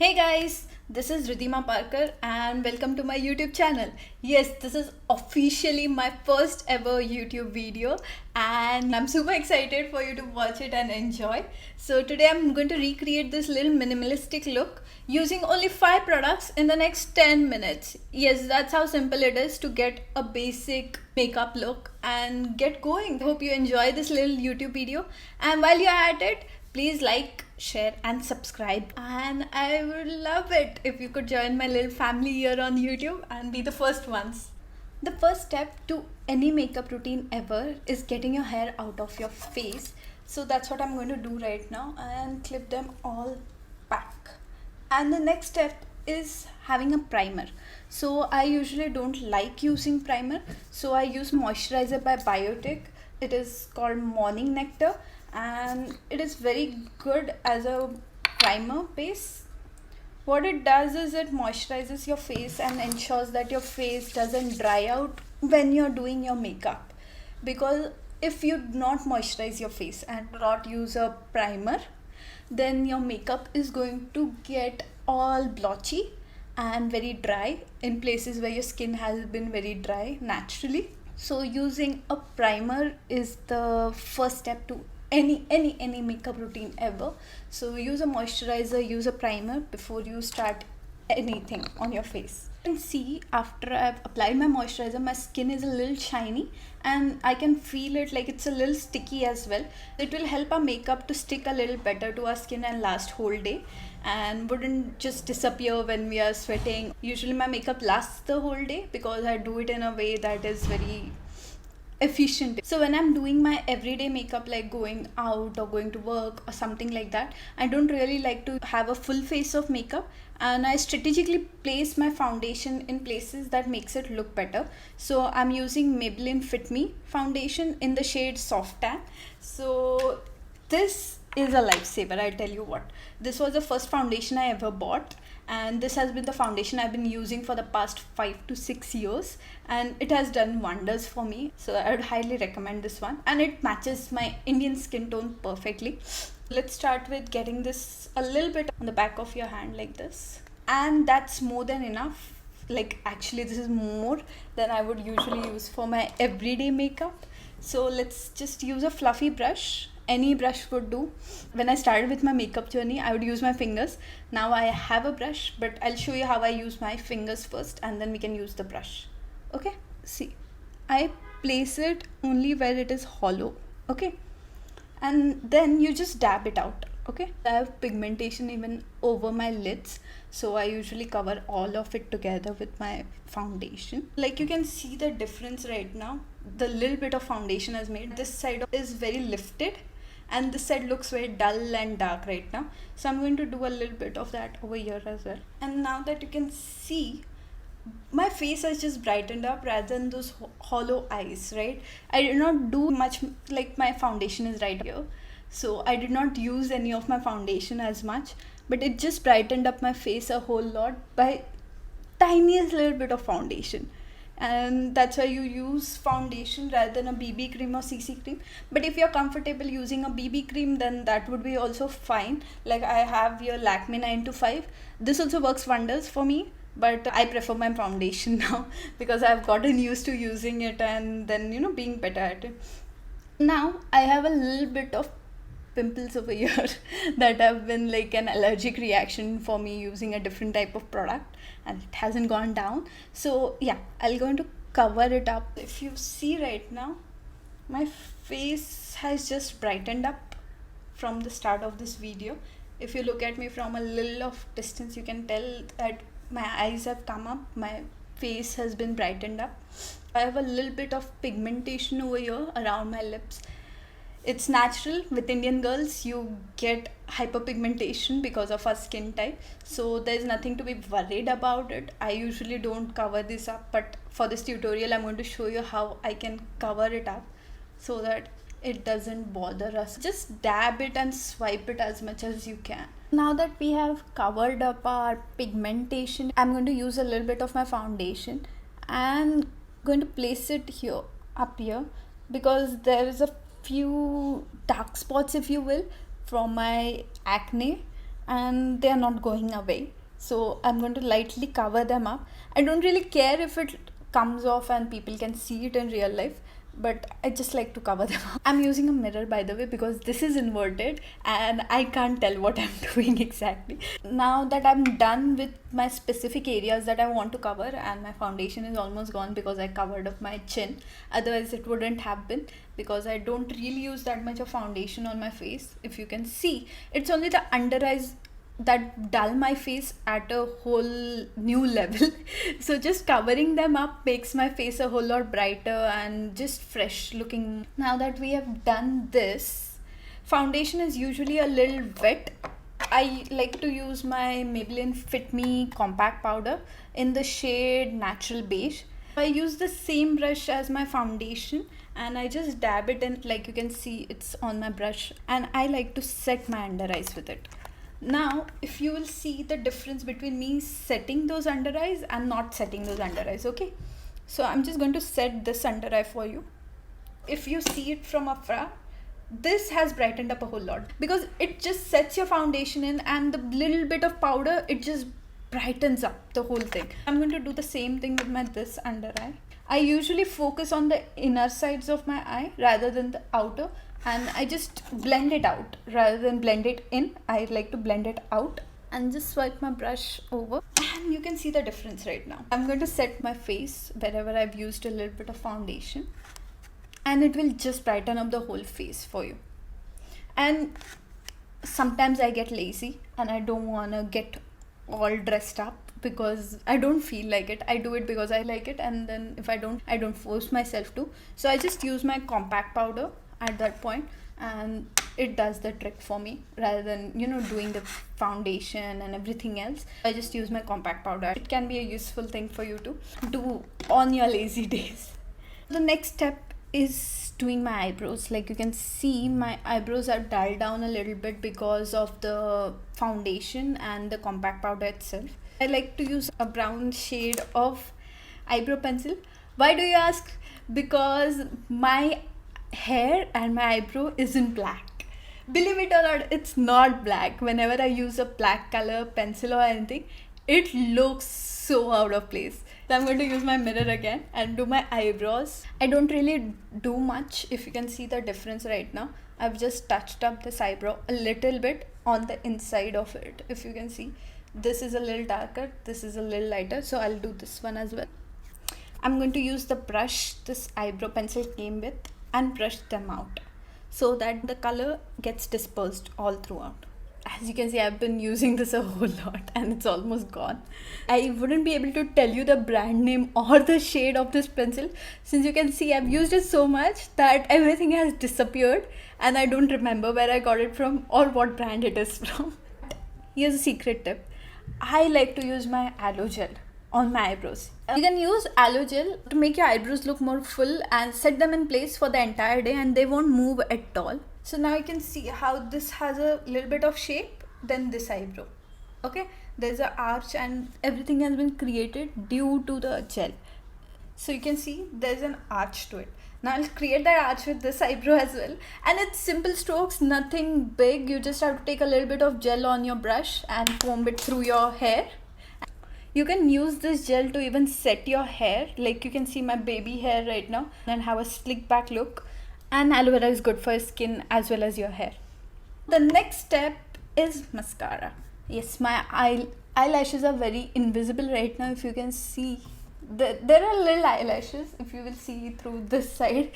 Hey guys, this is Ridhima Parker and welcome to my YouTube channel. Yes, this is officially my first ever YouTube video and I'm super excited for you to watch it and enjoy. So today I'm going to recreate this little minimalistic look using only 5 products in the next 10 minutes. Yes, that's how simple it is to get a basic makeup look and get going. I hope you enjoy this little YouTube video, and while you're at it, please like, share and subscribe, and I would love it if you could join my little family here on YouTube and be the first ones. The first step to any makeup routine ever is getting your hair out of your face. So that's what I'm going to do right now and clip them all back. And the next step is having a primer. So I usually don't like using primer, so I use moisturizer by Biotic. It is called Morning Nectar and it is very good as a primer base. What it does is it moisturizes your face and ensures that your face doesn't dry out when you're doing your makeup, because if you do not moisturize your face and not use a primer, then your makeup is going to get all blotchy and very dry in places where your skin has been very dry naturally. So using a primer is the first step to any makeup routine ever. So use a moisturizer, use a primer before you start anything on your face. You can see after I've applied my moisturizer, my skin is a little shiny and I can feel it like it's a little sticky as well. It will help our makeup to stick a little better to our skin and last whole day and wouldn't just disappear when we are sweating. Usually my makeup lasts the whole day because I do it in a way that is very efficient. So when I'm doing my everyday makeup, like going out or going to work or something like that, I don't really like to have a full face of makeup, and I strategically place my foundation in places that makes it look better. So I'm using Maybelline Fit Me foundation in the shade Soft Tan. So this is a lifesaver, I tell you what. This was the first foundation I ever bought, and this has been the foundation I've been using for the past 5 to 6 years, and it has done wonders for me. So I would highly recommend this one, and it matches my Indian skin tone perfectly. Let's start with getting this a little bit on the back of your hand like this, and that's more than enough. Like actually this is more than I would usually use for my everyday makeup. So let's just use a fluffy brush. Any brush would do. When I started with my makeup journey, I would use my fingers. Now I have a brush, but I'll show you how I use my fingers first and then we can use the brush. Okay, see, I place it only where it is hollow. Okay, and then you just dab it out. Okay, I have pigmentation even over my lids, so I usually cover all of it together with my foundation. Like you can see the difference right now. The little bit of foundation has made this side is very lifted and this side looks very dull and dark right now. So I'm going to do a little bit of that over here as well. And now that you can see, my face has just brightened up rather than those hollow eyes, right? I did not do much, like my foundation is right here, so I did not use any of my foundation as much, but it just brightened up my face a whole lot by tiniest little bit of foundation. And that's why you use foundation rather than a BB cream or CC cream. But if you're comfortable using a BB cream, then that would be also fine. Like I have your Lakme 925. This also works wonders for me, but I prefer my foundation now because I've gotten used to using it and then being better at it. Now I have a little bit of pimples over here that have been like an allergic reaction for me using a different type of product, and it hasn't gone down. So yeah, I'm going to cover it up. If you see right now, my face has just brightened up from the start of this video. If you look at me from a little of distance, you can tell that my eyes have come up, my face has been brightened up. I have a little bit of pigmentation over here around my lips. It's natural. With Indian girls, you get hyperpigmentation because of our skin type, so there's nothing to be worried about it. I usually don't cover this up, but for this tutorial I'm going to show you how I can cover it up so that it doesn't bother us. Just dab it and swipe it as much as you can. Now that we have covered up our pigmentation, I'm going to use a little bit of my foundation and going to place it here, up here, because there is a few dark spots, if you will, from my acne, and they are not going away. So I'm going to lightly cover them up. I don't really care if it comes off and people can see it in real life, but I just like to cover them up. I'm using a mirror, by the way, because this is inverted and I can't tell what I'm doing exactly. Now that I'm done with my specific areas that I want to cover, and my foundation is almost gone because I covered up my chin, otherwise it wouldn't have been, because I don't really use that much of foundation on my face. If you can see, it's only the under eyes that dull my face at a whole new level. So just covering them up makes my face a whole lot brighter and just fresh looking. Now that we have done this, foundation is usually a little wet. I like to use my Maybelline Fit Me compact powder in the shade Natural Beige. I use the same brush as my foundation and I just dab it in, like you can see it's on my brush, and I like to set my under eyes with it. Now, if you will see the difference between me setting those under eyes and not setting those under eyes, okay? So I'm just going to set this under eye for you. If you see it from afar, this has brightened up a whole lot because it just sets your foundation in, and the little bit of powder, it just brightens up the whole thing. I'm going to do the same thing with my this under eye. I usually focus on the inner sides of my eye rather than the outer, and I just blend it out rather than blend it in. I like to blend it out and just swipe my brush over, and you can see the difference right now. I'm going to set my face wherever I've used a little bit of foundation, and it will just brighten up the whole face for you. And sometimes I get lazy and I don't want to get all dressed up because I don't feel like it. I do it because I like it, and then if I don't force myself to. So I just use my compact powder at that point, and it does the trick for me rather than doing the foundation and everything else. I just use my compact powder. It can be a useful thing for you to do on your lazy days. The next step is doing my eyebrows. Like you can see, my eyebrows are dulled down a little bit because of the foundation and the compact powder itself. I like to use a brown shade of eyebrow pencil. Why do you ask? Because my hair and my eyebrow isn't black. Believe it or not, it's not black. Whenever I use a black color pencil or anything, it looks so out of place. So I'm going to use my mirror again and do my eyebrows. I don't really do much. If you can see the difference right now, I've just touched up this eyebrow a little bit on the inside of it. If you can see, this is a little darker, this is a little lighter, so I'll do this one as well. I'm going to use the brush this eyebrow pencil came with and brush them out so that the color gets dispersed all throughout. As you can see, I've been using this a whole lot and it's almost gone. I wouldn't be able to tell you the brand name or the shade of this pencil, since you can see I've used it so much that everything has disappeared and I don't remember where I got it from or what brand it is from. Here's a secret tip. I like to use my aloe gel on my eyebrows. You can use aloe gel to make your eyebrows look more full and set them in place for the entire day, and they won't move at all. So now you can see how this has a little bit of shape than this eyebrow. Okay, there's an arch and everything has been created due to the gel. So you can see there's an arch to it. Now I'll create that arch with this eyebrow as well, and it's simple strokes, nothing big. You just have to take a little bit of gel on your brush and comb it through your hair. You can use this gel to even set your hair, like you can see my baby hair right now, and have a slick back look. And aloe vera is good for your skin as well as your hair. The next step is mascara. Yes, my eyelashes are very invisible right now. If you can see, there are little eyelashes if you will see through this side,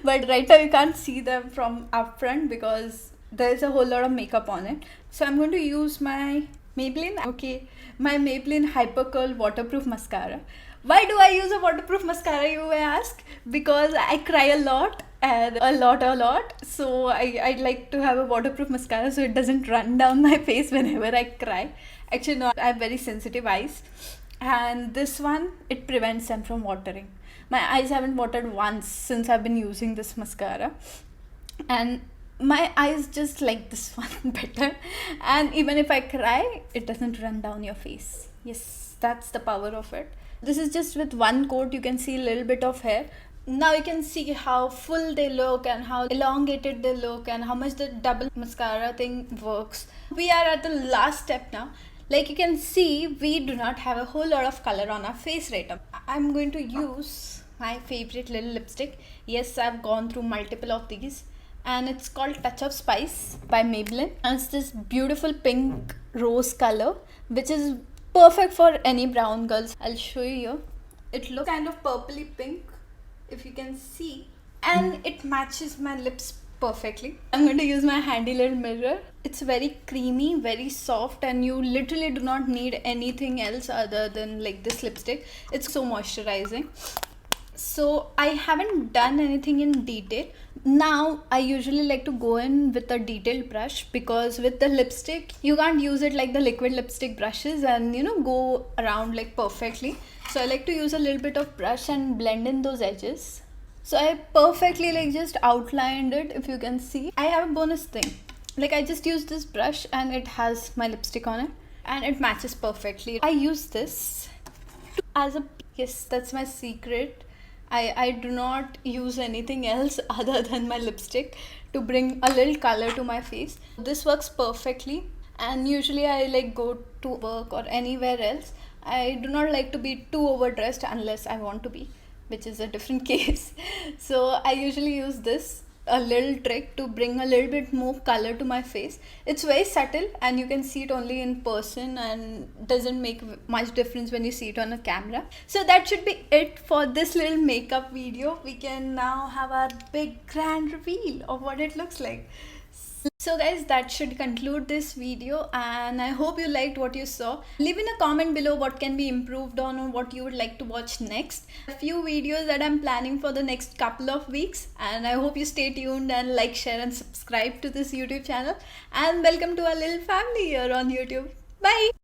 but right now you can't see them from up front because there's a whole lot of makeup on it. So I'm going to use my Maybelline Hyper Curl Waterproof Mascara. Why do I use a waterproof mascara, you may ask? Because I cry a lot, and a lot. So I like to have a waterproof mascara so it doesn't run down my face whenever I cry. Actually, no, I have very sensitive eyes. And this one, it prevents them from watering. My eyes haven't watered once since I've been using this mascara. And my eyes just like this one better. And even if I cry, it doesn't run down your face. Yes, that's the power of it. This is just with one coat. You can see a little bit of hair, Now you can see how full they look and how elongated they look and how much the double mascara thing works. We are at the last step now. Like you can see, we do not have a whole lot of color on our face right now. I'm going to use my favorite little lipstick. Yes, I've gone through multiple of these, and it's called Touch of Spice by Maybelline, and it's this beautiful pink rose color which is perfect for any brown girls. I'll show you here. It looks kind of purpley pink, if you can see, and it matches my lips perfectly. I'm going to use my handy little mirror. It's very creamy, very soft, and you literally do not need anything else other than like this lipstick. It's so moisturizing. So I haven't done anything in detail. Now I usually like to go in with a detailed brush, because with the lipstick you can't use it like the liquid lipstick brushes and go around like perfectly. So I like to use a little bit of brush and blend in those edges. So I perfectly like just outlined it, if you can see. I have a bonus thing. Like I just used this brush and it has my lipstick on it and it matches perfectly. I use this as a, yes, that's my secret. I do not use anything else other than my lipstick to bring a little color to my face. This works perfectly, and usually I like go to work or anywhere else. I do not like to be too overdressed unless I want to be, which is a different case. So I usually use this, a little trick, to bring a little bit more color to my face. It's very subtle and you can see it only in person and doesn't make much difference when you see it on a camera. So that should be it for this little makeup video. We can now have our big grand reveal of what it looks like. So guys, that should conclude this video, and I hope you liked what you saw. Leave in a comment below what can be improved on or what you would like to watch next. A few videos that I'm planning for the next couple of weeks, and I hope you stay tuned and like, share and subscribe to this YouTube channel, and welcome to our little family here on YouTube. Bye!